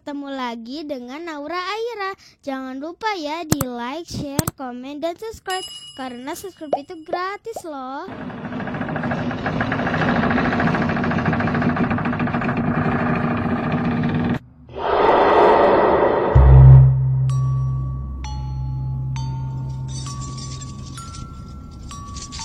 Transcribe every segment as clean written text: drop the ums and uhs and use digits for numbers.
bertemu lagi dengan Naura Aira. Jangan lupa ya di like, share, komen, dan subscribe. Karena subscribe itu gratis loh.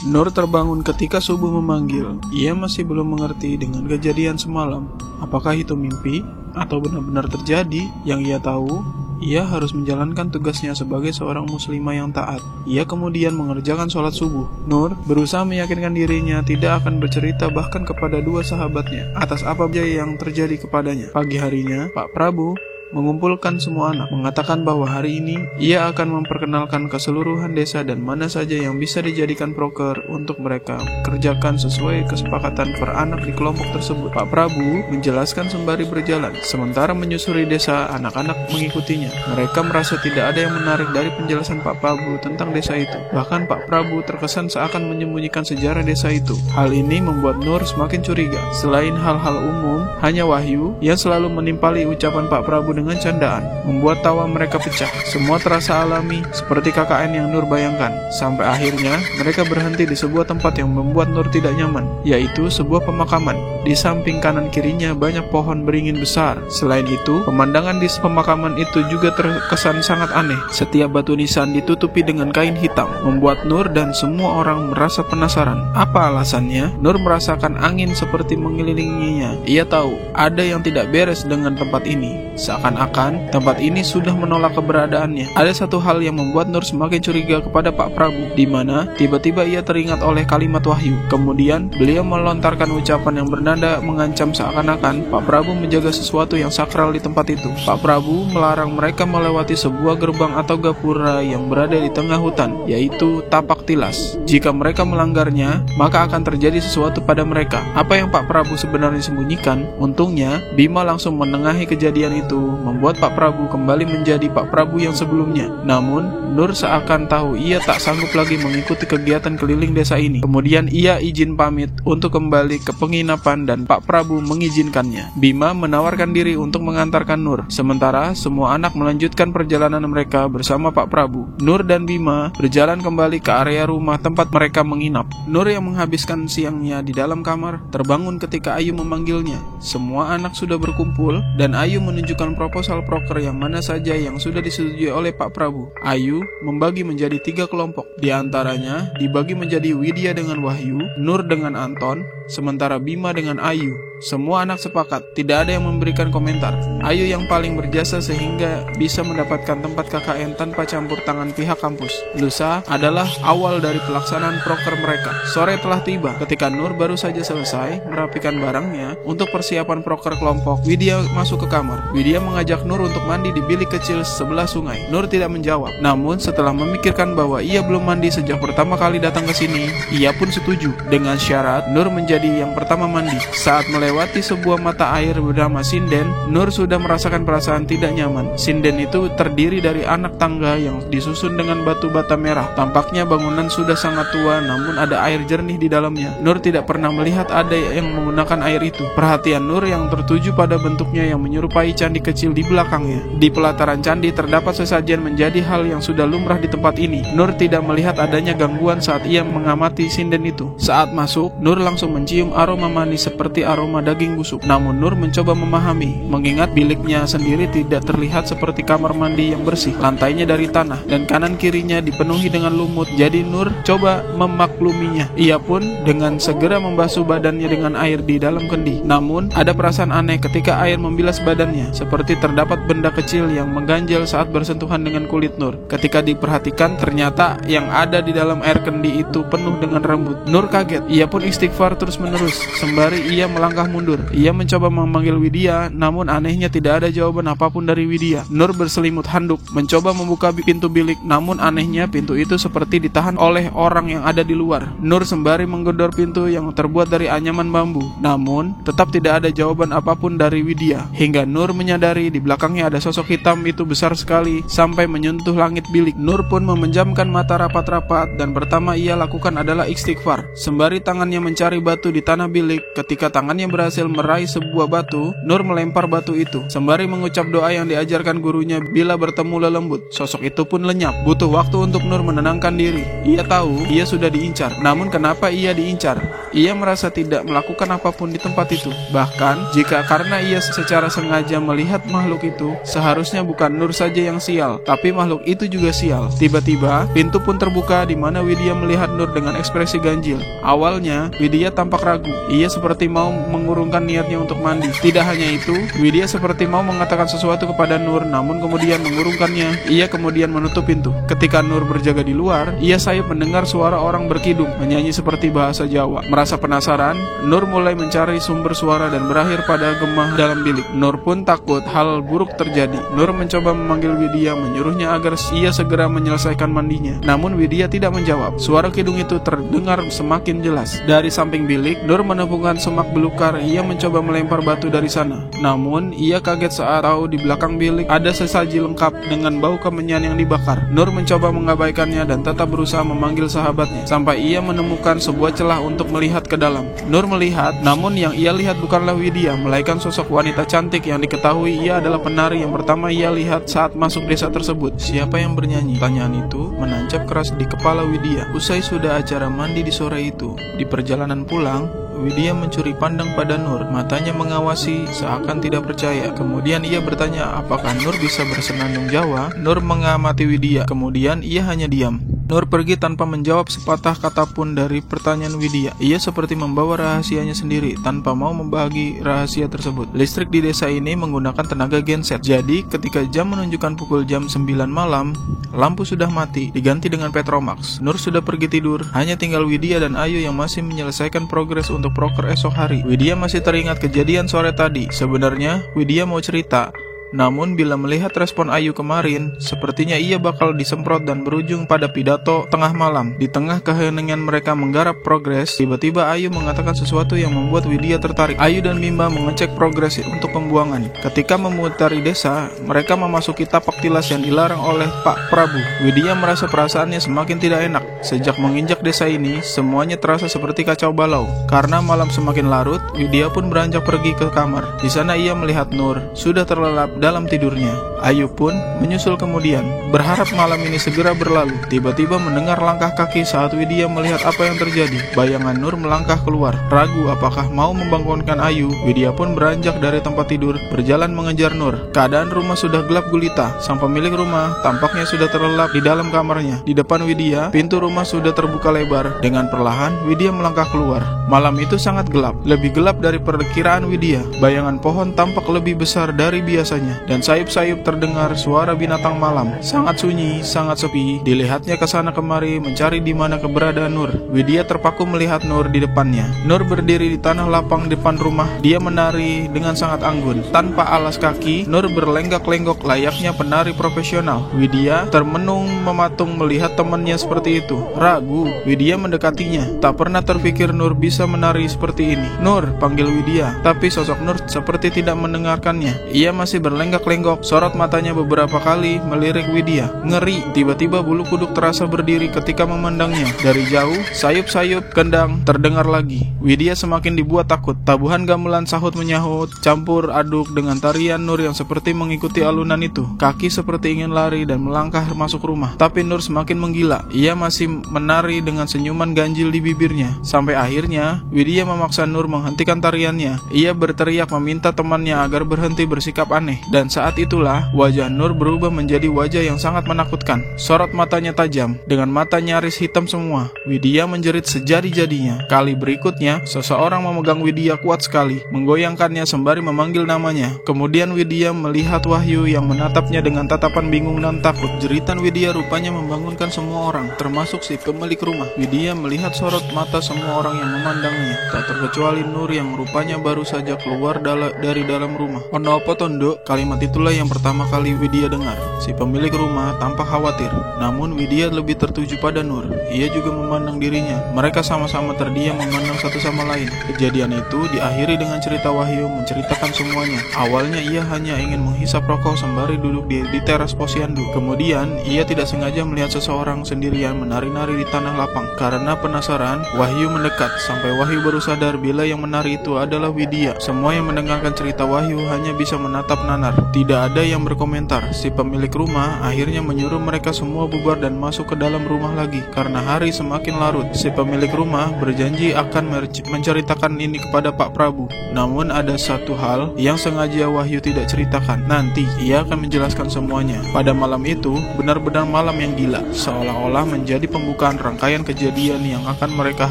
Nur terbangun ketika subuh memanggil. Ia masih belum mengerti dengan kejadian semalam. Apakah itu mimpi atau benar-benar terjadi? Yang ia tahu, ia harus menjalankan tugasnya sebagai seorang muslimah yang taat. Ia kemudian mengerjakan sholat subuh. Nur berusaha meyakinkan dirinya tidak akan bercerita bahkan kepada dua sahabatnya atas apa saja yang terjadi kepadanya. Pagi harinya, Pak Prabu mengumpulkan semua anak, mengatakan bahwa hari ini ia akan memperkenalkan keseluruhan desa dan mana saja yang bisa dijadikan proker untuk mereka kerjakan sesuai kesepakatan per anak di kelompok tersebut. Pak Prabu menjelaskan sembari berjalan, sementara menyusuri desa, anak-anak mengikutinya. Mereka merasa tidak ada yang menarik dari penjelasan Pak Prabu tentang desa itu. Bahkan Pak Prabu terkesan seakan menyembunyikan sejarah desa itu. Hal ini membuat Nur semakin curiga. Selain hal-hal umum, hanya Wahyu yang selalu menimpali ucapan Pak Prabu dengan candaan, membuat tawa mereka pecah. Semua terasa alami, seperti KKN yang Nur bayangkan. Sampai akhirnya, mereka berhenti di sebuah tempat yang membuat Nur tidak nyaman, yaitu sebuah pemakaman. Di samping kanan kirinya banyak pohon beringin besar. Selain itu, pemandangan di pemakaman itu juga terkesan sangat aneh. Setiap batu nisan ditutupi dengan kain hitam, membuat Nur dan semua orang merasa penasaran. Apa alasannya? Nur merasakan angin seperti mengelilinginya. Ia tahu, ada yang tidak beres dengan tempat ini. Seakan-akan tempat ini sudah menolak keberadaannya. Ada satu hal yang membuat Nur semakin curiga kepada Pak Prabu, di mana tiba-tiba ia teringat oleh kalimat Wahyu. Kemudian beliau melontarkan ucapan yang bernada mengancam, seakan-akan Pak Prabu menjaga sesuatu yang sakral di tempat itu. Pak Prabu melarang mereka melewati sebuah gerbang atau gapura yang berada di tengah hutan, yaitu tapak tilas. Jika mereka melanggarnya, maka akan terjadi sesuatu pada mereka. Apa yang Pak Prabu sebenarnya sembunyikan? Untungnya Bima langsung menengahi kejadian itu, membuat Pak Prabu kembali menjadi Pak Prabu yang sebelumnya. Namun, Nur seakan tahu ia tak sanggup lagi mengikuti kegiatan keliling desa ini. Kemudian ia izin pamit untuk kembali ke penginapan dan Pak Prabu mengizinkannya. Bima menawarkan diri untuk mengantarkan Nur. Sementara semua anak melanjutkan perjalanan mereka bersama Pak Prabu. Nur dan Bima berjalan kembali ke area rumah tempat mereka menginap. Nur yang menghabiskan siangnya di dalam kamar terbangun ketika Ayu memanggilnya. Semua anak sudah berkumpul dan Ayu menunjukkan proposal proker yang mana saja yang sudah disetujui oleh Pak Prabu. Ayu membagi menjadi 3 kelompok. Di antaranya dibagi menjadi Widya dengan Wahyu, Nur dengan Anton, sementara Bima dengan Ayu. Semua anak sepakat, tidak ada yang memberikan komentar. Ayu yang paling berjasa sehingga bisa mendapatkan tempat KKN tanpa campur tangan pihak kampus. Lusa adalah awal dari pelaksanaan proker mereka. Sore telah tiba ketika Nur baru saja selesai merapikan barangnya untuk persiapan proker kelompok. Widya masuk ke kamar. Widya mengajak Nur untuk mandi di bilik kecil sebelah sungai. Nur tidak menjawab. Namun setelah memikirkan bahwa ia belum mandi sejak pertama kali datang ke sini, ia pun setuju dengan syarat Nur menjadi yang pertama mandi. Saat melewati sebuah mata air bernama Sinden, Nur sudah merasakan perasaan tidak nyaman. Sinden itu terdiri dari anak tangga yang disusun dengan batu bata merah. Tampaknya bangunan sudah sangat tua, namun ada air jernih di dalamnya. Nur tidak pernah melihat ada yang menggunakan air itu. Perhatian Nur yang tertuju pada bentuknya yang menyerupai candi kecil di belakangnya. Di pelataran candi terdapat sesajen menjadi hal yang sudah lumrah di tempat ini. Nur tidak melihat adanya gangguan saat ia mengamati sinden itu. Saat masuk, Nur langsung mencium aroma manis seperti aroma daging busuk. Namun Nur mencoba memahami, mengingat biliknya sendiri tidak terlihat seperti kamar mandi yang bersih. Lantainya dari tanah dan kanan kirinya dipenuhi dengan lumut. Jadi Nur coba memakluminya. Ia pun dengan segera membasuh badannya dengan air di dalam kendi. Namun ada perasaan aneh ketika air membilas badannya, seperti terdapat benda kecil yang mengganjal saat bersentuhan dengan kulit Nur. Ketika diperhatikan, ternyata yang ada di dalam air kendi itu penuh dengan rambut. Nur kaget. Ia pun istighfar terus-menerus sembari ia melangkah mundur. Ia mencoba memanggil Widya, namun anehnya tidak ada jawaban apapun dari Widya. Nur berselimut handuk, mencoba membuka pintu bilik, namun anehnya pintu itu seperti ditahan oleh orang yang ada di luar. Nur sembari menggedor pintu yang terbuat dari anyaman bambu, namun tetap tidak ada jawaban apapun dari Widya. Hingga Nur menyadari di belakangnya ada sosok hitam itu besar sekali sampai menyentuh langit bilik. Nur pun memejamkan mata rapat-rapat dan pertama ia lakukan adalah istighfar. Sembari tangannya mencari batu jatuh di tanah bilik. Ketika tangannya berhasil meraih sebuah batu, Nur melempar batu itu sembari mengucap doa yang diajarkan gurunya bila bertemu lelembut. Sosok itu pun lenyap. Butuh waktu untuk Nur menenangkan diri. Ia tahu ia sudah diincar. Namun kenapa ia diincar? Ia merasa tidak melakukan apapun di tempat itu. Bahkan jika karena ia secara sengaja melihat makhluk itu, seharusnya bukan Nur saja yang sial, tapi makhluk itu juga sial. Tiba-tiba pintu pun terbuka di mana Widya melihat Nur dengan ekspresi ganjil. Awalnya Widya tampak ragu. Ia seperti mau mengurungkan niatnya untuk mandi. Tidak hanya itu, Widya seperti mau mengatakan sesuatu kepada Nur, namun kemudian mengurungkannya. Ia kemudian menutup pintu. Ketika Nur berjaga di luar, ia sayup mendengar suara orang berkidung, menyanyi seperti bahasa Jawa. Merasa penasaran, Nur mulai mencari sumber suara dan berakhir pada gemah dalam bilik. Nur pun takut hal buruk terjadi. Nur mencoba memanggil Widya, menyuruhnya agar ia segera menyelesaikan mandinya. Namun Widya tidak menjawab. Suara kidung itu terdengar semakin jelas. Dari samping bilik, Nur menemukan semak belukar. Ia mencoba melempar batu dari sana. Namun, ia kaget saat tahu di belakang bilik ada sesaji lengkap dengan bau kemenyan yang dibakar. Nur mencoba mengabaikannya dan tetap berusaha memanggil sahabatnya, sampai ia menemukan sebuah celah untuk melihat ke dalam. Nur melihat, namun yang ia lihat bukanlah Widya, melainkan sosok wanita cantik yang diketahui ia adalah penari yang pertama ia lihat saat masuk desa tersebut. Siapa yang bernyanyi? Tanyaan itu menancap keras di kepala Widya. Usai sudah acara mandi di sore itu, di perjalanan pulang, Widya mencuri pandang pada Nur. Matanya mengawasi seakan tidak percaya. Kemudian ia bertanya apakah Nur bisa bersenandung Jawa. Nur mengamati Widya. Kemudian ia hanya diam. Nur pergi tanpa menjawab sepatah kata pun dari pertanyaan Widya. Ia seperti membawa rahasianya sendiri tanpa mau membagi rahasia tersebut. Listrik di desa ini menggunakan tenaga genset. Jadi ketika jam menunjukkan pukul jam 9 malam, lampu sudah mati, diganti dengan Petromax. Nur sudah pergi tidur. Hanya tinggal Widya dan Ayu yang masih menyelesaikan progres untuk proker esok hari. Widya masih teringat kejadian sore tadi. Sebenarnya Widya mau cerita, namun bila melihat respon Ayu kemarin, sepertinya ia bakal disemprot dan berujung pada pidato tengah malam. Di tengah keheningan mereka menggarap progres, tiba-tiba Ayu mengatakan sesuatu yang membuat Widya tertarik. Ayu dan Bimba mengecek progres untuk pembuangan. Ketika memutari desa, mereka memasuki tapak tilas yang dilarang oleh Pak Prabu. Widya merasa perasaannya semakin tidak enak. Sejak menginjak desa ini, semuanya terasa seperti kacau balau. Karena malam semakin larut, Widya pun beranjak pergi ke kamar. Di sana ia melihat Nur sudah terlelap dalam tidurnya. Ayu pun menyusul kemudian, berharap malam ini segera berlalu. Tiba-tiba mendengar langkah kaki saat Widya melihat apa yang terjadi. Bayangan Nur melangkah keluar. Ragu apakah mau membangunkan Ayu, Widya pun beranjak dari tempat tidur, berjalan mengejar Nur. Keadaan rumah sudah gelap gulita. Sang pemilik rumah tampaknya sudah terlelap di dalam kamarnya. Di depan Widya, pintu rumah sudah terbuka lebar. Dengan perlahan, Widya melangkah keluar. Malam itu sangat gelap, lebih gelap dari perkiraan Widya. Bayangan pohon tampak lebih besar dari biasanya, dan sayup-sayup terdengar suara binatang malam. Sangat sunyi, sangat sepi. Dilihatnya ke sana kemari mencari di mana keberadaan Nur. Widya terpaku melihat Nur di depannya. Nur berdiri di tanah lapang depan rumah. Dia menari dengan sangat anggun. Tanpa alas kaki, Nur berlenggak-lenggok layaknya penari profesional. Widya termenung mematung melihat temannya seperti itu. Ragu, Widya mendekatinya. Tak pernah terpikir Nur bisa menari seperti ini. Nur, panggil Widya. Tapi sosok Nur seperti tidak mendengarkannya. Ia masih berlenggak-lenggok. Sorot matanya beberapa kali melirik Widya. Ngeri. Tiba-tiba bulu kuduk terasa berdiri ketika memandangnya. Dari jauh, sayup-sayup kendang terdengar lagi. Widya semakin dibuat takut. Tabuhan gamelan sahut menyahut, campur aduk dengan tarian Nur yang seperti mengikuti alunan itu. Kaki seperti ingin lari dan melangkah masuk rumah. Tapi Nur semakin menggila. Ia masih menari dengan senyuman ganjil di bibirnya. Sampai akhirnya, Widya memaksa Nur menghentikan tariannya. Ia berteriak meminta temannya agar berhenti bersikap aneh. Dan saat itulah wajah Nur berubah menjadi wajah yang sangat menakutkan. Sorot matanya tajam, dengan mata nyaris hitam semua. Widya menjerit sejadi-jadinya. Kali berikutnya, seseorang memegang Widya kuat sekali, menggoyangkannya sembari memanggil namanya. Kemudian Widya melihat Wahyu yang menatapnya dengan tatapan bingung dan takut. Jeritan Widya rupanya membangunkan semua orang, termasuk si pemilik rumah. Widya melihat sorot mata semua orang yang memandangnya, tak terkecuali Nur yang rupanya baru saja keluar dari dalam rumah. "Ono apa tondo?" Kalimat itulah yang pertama kali Widya dengar. Si pemilik rumah tampak khawatir, namun Widya lebih tertuju pada Nur. Ia juga memandang dirinya. Mereka sama-sama terdiam memandang satu sama lain. Kejadian itu diakhiri dengan cerita Wahyu menceritakan semuanya. Awalnya ia hanya ingin menghisap rokok sembari duduk di teras posyandu. Kemudian ia tidak sengaja melihat seseorang sendirian menari-nari di tanah lapang. Karena penasaran, Wahyu mendekat sampai Wahyu baru sadar bila yang menari itu adalah Widya. Semua yang mendengarkan cerita Wahyu hanya bisa menatap nanar. Tidak ada yang berkomentar. Si pemilik rumah akhirnya menyuruh mereka semua bubar dan masuk ke dalam rumah lagi. Karena hari semakin larut, si pemilik rumah berjanji akan menceritakan ini kepada Pak Prabu. Namun ada satu hal yang sengaja Wahyu tidak ceritakan. Nanti ia akan menjelaskan semuanya. Pada malam itu benar-benar malam yang gila, seolah-olah menjadi pembukaan rangkaian kejadian yang akan mereka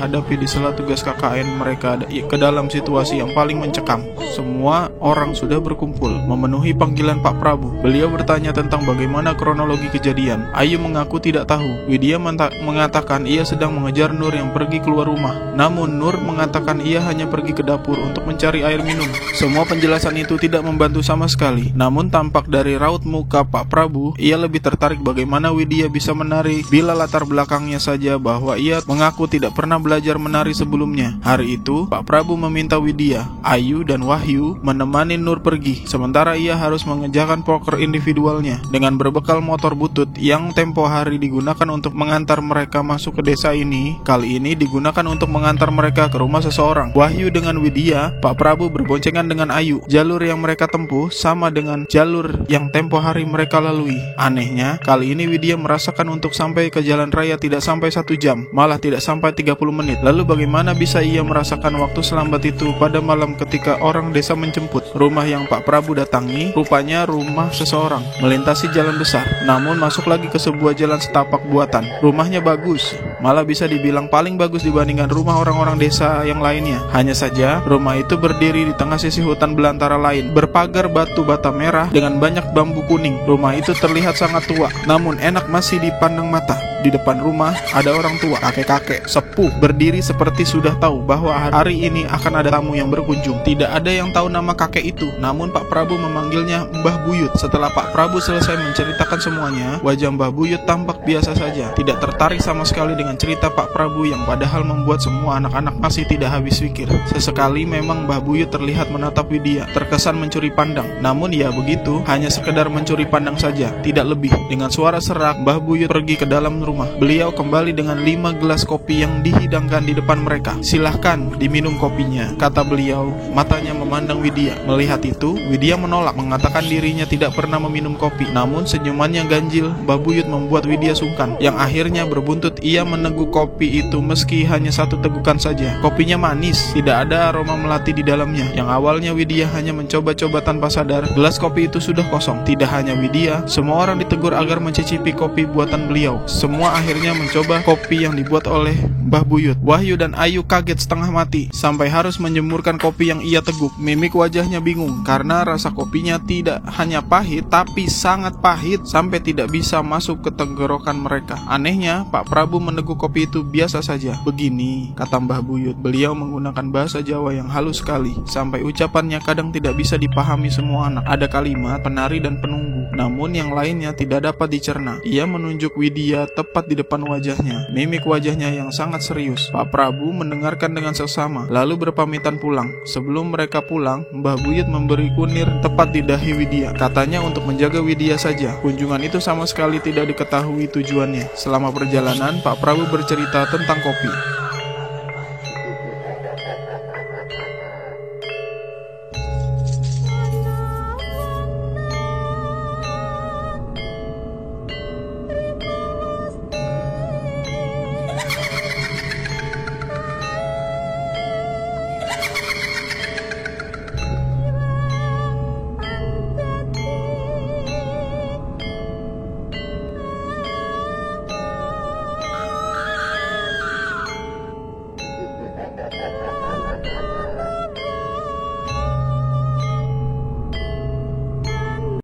hadapi di sela tugas KKN mereka ke dalam situasi yang paling mencekam. Semua orang sudah berkumpul memenuhi panggilan Pak Prabu. Beliau bertanya tentang bagaimana kronologi kejadian. Ayu mengaku tidak tahu. Widya mengatakan ia sedang mengejar Nur yang pergi keluar rumah. Namun Nur mengatakan ia hanya pergi ke dapur untuk mencari air minum. Semua penjelasan itu tidak membantu sama sekali. Namun tampak dari raut muka Pak Prabu, ia lebih tertarik bagaimana Widya bisa menari bila latar belakangnya saja bahwa ia mengaku tidak pernah belajar menari sebelumnya. Hari itu Pak Prabu meminta Widya, Ayu dan Wahyu menemani Nur pergi, sementara ia harus mengerjakan poker individualnya dengan berbekal motor butut yang tempo hari digunakan untuk mengantar mereka masuk ke desa ini. Kali ini digunakan untuk mengantar mereka ke rumah seseorang. Wahyu dengan Widya, Pak Prabu berboncengan dengan Ayu. Jalur yang mereka tempuh sama dengan jalur yang tempo hari mereka lalui. Anehnya, kali ini Widya merasakan untuk sampai ke jalan raya tidak sampai 1 jam, malah tidak sampai 30 menit. Lalu bagaimana bisa ia merasakan waktu selambat itu pada malam ketika orang desa menjemput? Rumah yang Pak Prabu datangi rupanya rumah seseorang. Melintasi jalan besar, namun masuk lagi ke sebuah jalan setapak buatan. Rumahnya bagus, malah bisa dibilang paling bagus dibandingkan rumah orang-orang desa yang lainnya. Hanya saja rumah itu berdiri di tengah sisi hutan belantara lain, berpagar batu bata merah dengan banyak bambu kuning. Rumah itu terlihat sangat tua, namun enak masih dipandang mata. Di depan rumah ada orang tua, kakek-kakek sepuh, berdiri seperti sudah tahu bahwa hari ini akan ada tamu yang berkunjung. Tidak ada yang tahu nama kakek itu, namun Pak Prabu memanggilnya Mbah Buyut. Setelah Pak Prabu selesai menceritakan semuanya, wajah Mbah Buyut tampak biasa saja, tidak tertarik sama sekali dengan cerita Pak Prabu yang padahal membuat semua anak-anak masih tidak habis pikir. Sesekali memang Mbah Buyut terlihat menatap Widya, terkesan mencuri pandang. Namun ya begitu, hanya sekedar mencuri pandang saja, tidak lebih. Dengan suara serak, Mbah Buyut pergi ke dalam rumah. Beliau kembali dengan 5 gelas kopi yang dihidangkan di depan mereka. Silahkan diminum kopinya, kata beliau, matanya memandang Widya. Melihat itu, Widya menolak, mengatakan dirinya tidak pernah meminum kopi. Namun senyumannya ganjil Mbah Buyut membuat Widya sungkan, yang akhirnya berbuntut ia meneguk kopi itu meski hanya 1 tegukan saja. Kopinya manis, tidak ada aroma melati di dalamnya. Yang awalnya Widya hanya mencoba-coba tanpa sadar, gelas kopi itu sudah kosong. Tidak hanya Widya, semua orang ditegur agar mencicipi kopi buatan beliau. Semua akhirnya mencoba kopi yang dibuat oleh Mbah Buyut. Wahyu dan Ayu kaget setengah mati sampai harus menjemurkan kopi yang ia teguk. Mimik wajahnya bingung karena rasa kopinya tidak hanya pahit tapi sangat pahit sampai tidak bisa masuk ke tenggorokan mereka. Anehnya, Pak Prabu meneguk kopi itu biasa saja. Begini, kata Mbah Buyut, beliau menggunakan bahasa Jawa yang halus sekali sampai ucapannya kadang tidak bisa dipahami semua anak. Ada kalimat penari dan penunggu, namun yang lainnya tidak dapat dicerna. Ia menunjuk Widya tepat di depan wajahnya. Mimik wajahnya yang sangat serius. Pak Prabu mendengarkan dengan seksama, lalu berpamitan pulang. Sebelum mereka pulang, Mbah Buyut memberi kunir tepat di dahi Widya. Katanya untuk menjaga Widya saja. Kunjungan itu sama sekali tidak diketahui tujuannya. Selama perjalanan, Pak Prabu bercerita tentang kopi.